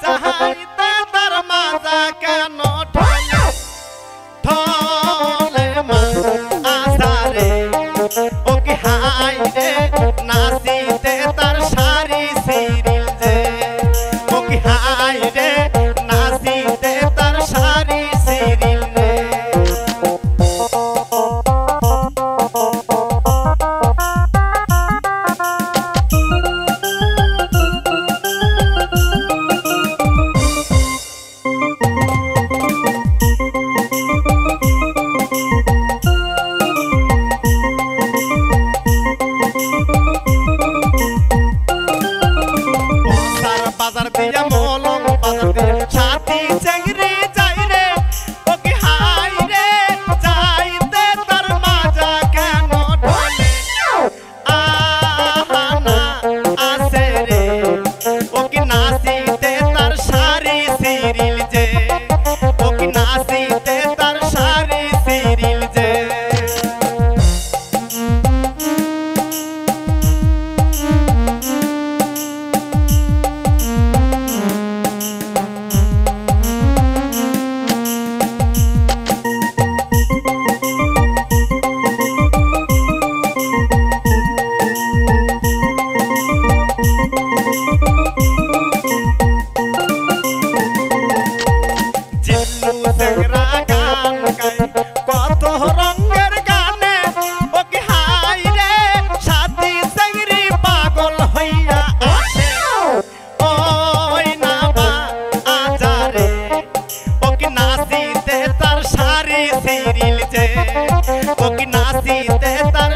চাইতে তার মাজা কেন ঢলে ঢলে আসারে ও কি হাই রে নাচিতে তার শাড়ি সিরিল যে ও কি হাই রে নাচিতে তার শাড়ি সিরিল রে বাজার দিয়া মলং বাজার দিয়া সাথী চেংড়ি যাই রে ও কি হাই রে যাইতে তার মাজা কেন ঢলে আহানা আসে রে ও কি নাচিতে তার শাড়ি সিরিল যে ও কি নাচিতে তার শাড়ি সিরিল যে কত রঙের গানে ও কি হাই রে সাথী চেংড়ি পাগল হইয়া আসে ওই নামা আজারে ও কি নাচিতে তার শাড়ি সিরিল যে ও কি নাচিতে তার